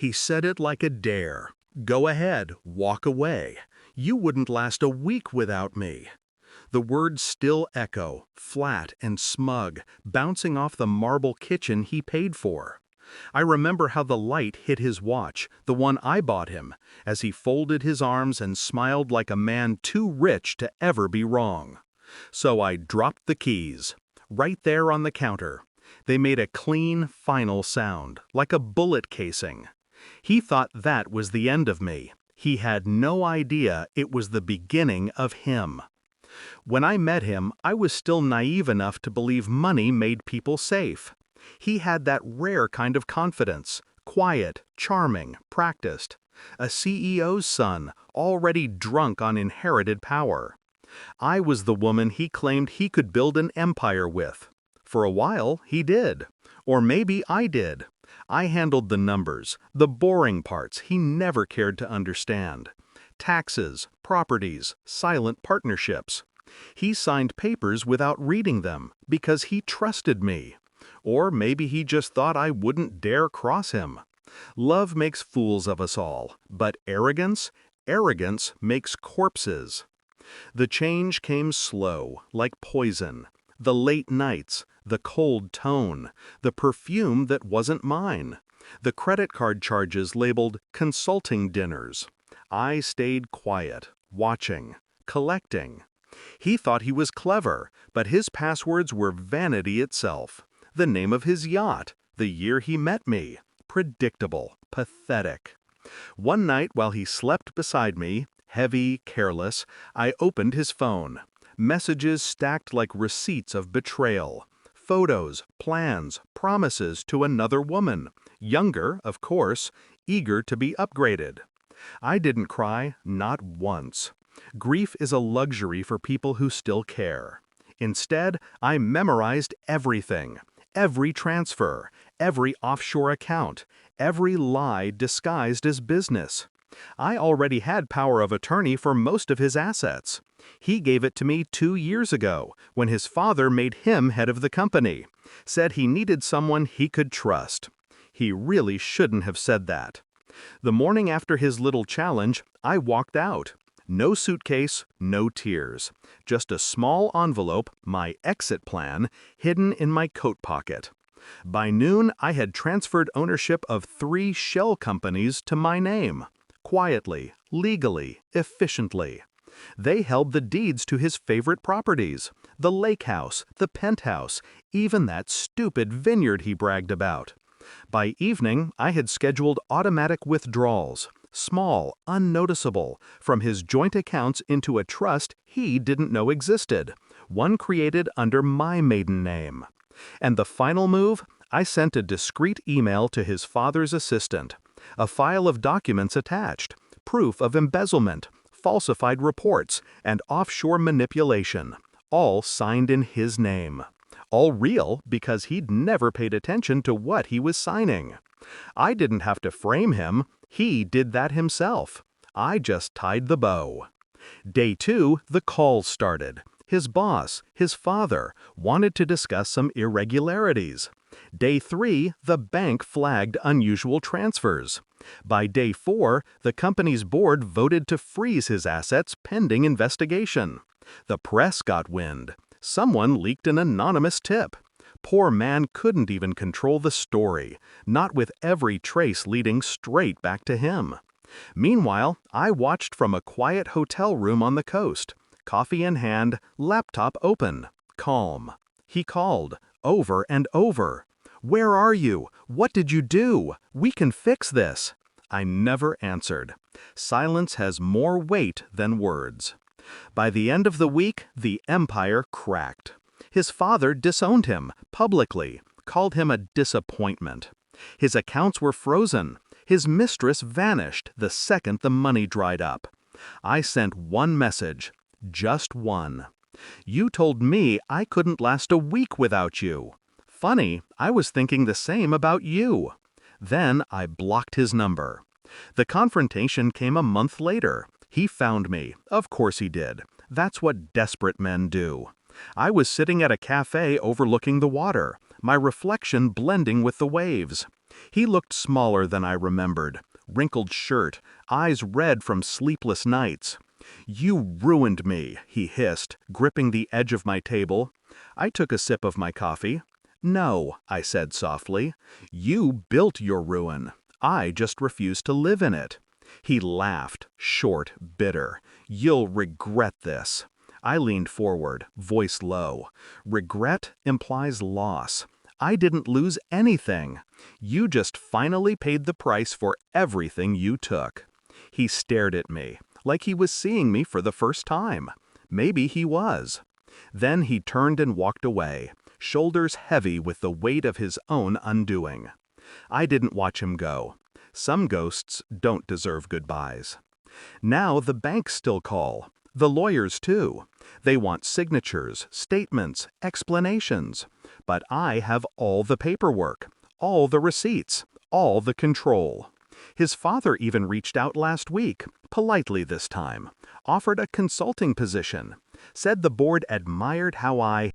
He said it like a dare. Go ahead, walk away. You wouldn't last a week without me. The words still echo, flat and smug, bouncing off the marble kitchen he paid for. I remember how the light hit his watch, the one I bought him, as he folded his arms and smiled like a man too rich to ever be wrong. So I dropped the keys, right there on the counter. They made a clean, final sound, like a bullet casing. He thought that was the end of me. He had no idea it was the beginning of him. When I met him, I was still naive enough to believe money made people safe. He had that rare kind of confidence, quiet, charming, practiced. A CEO's son, already drunk on inherited power. I was the woman he claimed he could build an empire with. For a while, he did. Or maybe I did. I handled the numbers, the boring parts he never cared to understand. Taxes, properties, silent partnerships. He signed papers without reading them because he trusted me. Or maybe he just thought I wouldn't dare cross him. Love makes fools of us all, but arrogance makes corpses. The change came slow, like poison. The late nights, the cold tone, the perfume that wasn't mine, the credit card charges labeled consulting dinners. I stayed quiet, watching, collecting. He thought he was clever, but his passwords were vanity itself. The name of his yacht, the year he met me. Predictable, pathetic. One night while he slept beside me, heavy, careless, I opened his phone. Messages stacked like receipts of betrayal. Photos, plans, promises to another woman. Younger, of course, eager to be upgraded. I didn't cry, not once. Grief is a luxury for people who still care. Instead, I memorized everything. Every transfer, every offshore account, every lie disguised as business. I already had power of attorney for most of his assets. He gave it to me 2 years ago, when his father made him head of the company. Said he needed someone he could trust. He really shouldn't have said that. The morning after his little challenge, I walked out. No suitcase, no tears. Just a small envelope, my exit plan, hidden in my coat pocket. By noon, I had transferred ownership of 3 shell companies to my name. Quietly, legally, efficiently. They held the deeds to his favorite properties. The lake house, the penthouse, even that stupid vineyard he bragged about. By evening, I had scheduled automatic withdrawals. Small, unnoticeable, from his joint accounts into a trust he didn't know existed, one created under my maiden name. And the final move, I sent a discreet email to his father's assistant, a file of documents attached, proof of embezzlement, falsified reports, and offshore manipulation, all signed in his name. All real because he'd never paid attention to what he was signing. I didn't have to frame him. He did that himself. I just tied the bow. Day 2, the calls started. His boss, his father, wanted to discuss some irregularities. Day 3, the bank flagged unusual transfers. By day 4, the company's board voted to freeze his assets pending investigation. The press got wind. Someone leaked an anonymous tip. Poor man couldn't even control the story, not with every trace leading straight back to him. Meanwhile, I watched from a quiet hotel room on the coast, coffee in hand, laptop open, calm. He called, over and over. "Where are you? What did you do? We can fix this." I never answered. Silence has more weight than words. By the end of the week, the empire cracked. His father disowned him, publicly, called him a disappointment. His accounts were frozen. His mistress vanished the second the money dried up. I sent one message, just one. "You told me I couldn't last a week without you. Funny, I was thinking the same about you." Then I blocked his number. The confrontation came a month later. He found me. Of course he did. That's what desperate men do. I was sitting at a cafe overlooking the water, my reflection blending with the waves. He looked smaller than I remembered. Wrinkled shirt, eyes red from sleepless nights. "You ruined me," he hissed, gripping the edge of my table. I took a sip of my coffee. "No," I said softly. "You built your ruin. I just refuse to live in it." He laughed, short, bitter. "You'll regret this." I leaned forward, voice low. "Regret implies loss. I didn't lose anything. You just finally paid the price for everything you took." He stared at me, like he was seeing me for the first time. Maybe he was. Then he turned and walked away, shoulders heavy with the weight of his own undoing. I didn't watch him go. Some ghosts don't deserve goodbyes. Now the banks still call. The lawyers too. They want signatures, statements, explanations. But I have all the paperwork, all the receipts, all the control. His father even reached out last week, politely this time, offered a consulting position, said the board admired how I